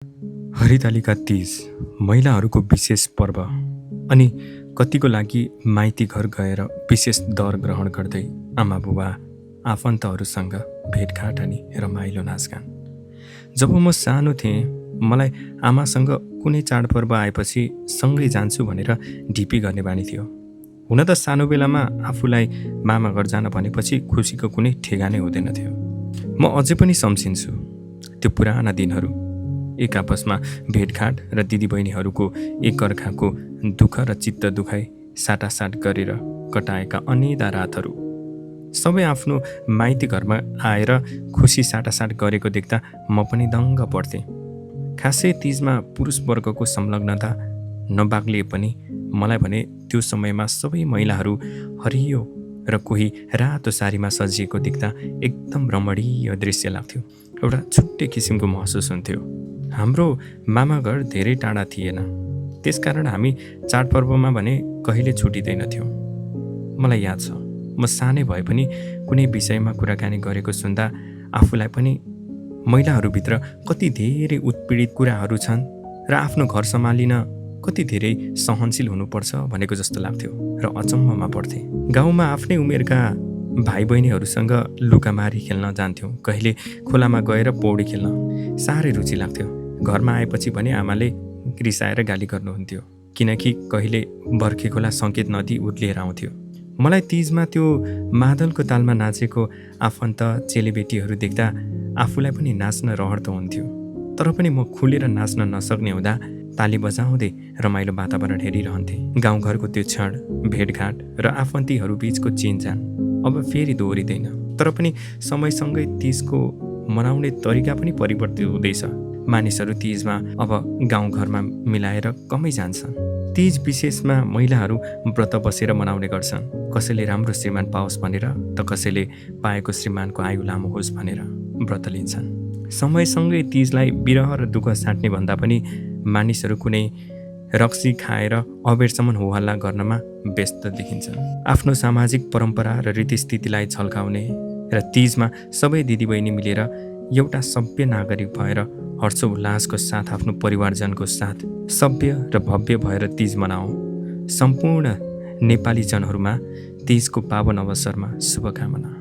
हरितालिका तीज महिलाहरूको विशेष पर्व अनि कतिको लागि माइती घर गएर विशेष दर ग्रहण गर्दै आमा बुबा आफन्तहरूसँग भेटघाट अनि रमाइलो नाचगान। जब म सानो थिएँ मलाई आमासँग कुनै चाडपर्व आएपछि सँगै जान्छु भनेर ढिपी गर्ने बानी थियो। हुन त सानो बेलामा आफूलाई मामा घर जान भनेपछि खुसीको कुनै ठेगानै हुँदैनथ्यो। म अझै पनि सम्झिन्छु त्यो पुराना दिनहरू, एक आपसमा भेटघाट र दिदीबहिनीहरूको एकअर्काको दुःख र चित्त दुखाइ साटासाट गरेर कटाएका अनेदा रातहरू। सबै आफ्नो माइती घरमा आएर खुसी साटासाट गरेको देख्दा म पनि दङ्ग पर्थेँ। खासै तिजमा पुरुष वर्गको संलग्नता नबाक्लिए पनि मलाई भने त्यो समयमा सबै महिलाहरू हरियो र कोही रातो सारीमा सजिएको देख्दा एकदम रमणीय दृश्य लाग्थ्यो। एउटा छुट्टै किसिमको महसुस हुन्थ्यो। हाम्रो मामा घर धेरै टाढा थिएन, त्यसकारण हामी चाडपर्वमा भने कहिले छुटिँदैनथ्यौँ। मलाई याद छ म सानै भए पनि कुनै विषयमा कुराकानी गरेको सुन्दा आफूलाई पनि महिलाहरूभित्र कति धेरै उत्पीडित कुराहरू छन् र आफ्नो घर सम्हालिन कति धेरै सहनशील हुनुपर्छ भनेको जस्तो लाग्थ्यो र अचम्ममा पर्थेँ। गाउँमा आफ्नै उमेरका भाइ बहिनीहरूसँग लुकामारी खेल्न जान्थ्यौँ, कहिले खोलामा गएर पौडी खेल्न। साह्रै रुचि लाग्थ्यो। घरमा आएपछि भने आमाले रिसाएर गाली गर्नुहुन्थ्यो, किनकि कहिले बर्खे खोला सङ्केत नदी उर्लिएर आउँथ्यो। मलाई तिजमा त्यो मादलको तालमा नाचेको आफन्त चेलीबेटीहरू देख्दा आफूलाई पनि नाच्न रहर त हुन्थ्यो, तर पनि म खुलेर नाच्न नसक्ने हुँदा ताली बजाउँदै रमाइलो वातावरण हेरिरहन्थेँ। गाउँघरको त्यो क्षण, भेटघाट र आफन्तीहरू बीचको चिनजान अब फेरि दोहोरिँदैन। तर पनि समयसँगै तिजको मनाउने तरिका पनि परिवर्तित हुँदैछ। मानिसहरू तिजमा अब गाउँघरमा मिलाएर कमै जान्छन्। तिज विशेषमा महिलाहरू व्रत बसेर मनाउने गर्छन्। कसैले राम्रो श्रीमान पाओस् भनेर त कसैले पाएको श्रीमानको आयु लामो होस् भनेर व्रत लिन्छन्। समयसँगै तिजलाई विरह र दुःख साट्ने भन्दा पनि मानिसहरू कुनै रक्सी खाएर अबेरसम्म होहल्ला गर्नमा व्यस्त देखिन्छन्। आफ्नो सामाजिक परम्परा र रीतिस्थितिलाई झल्काउने र तिजमा सबै दिदीबहिनी मिलेर एउटा सभ्य नागरिक भएर हर्षोल्लासको साथ आफ्नो परिवारजनको साथ सभ्य र भव्य भएर तिज मनाऊ। सम्पूर्ण नेपाली जनहरूमा तिजको पावन अवसरमा शुभकामना।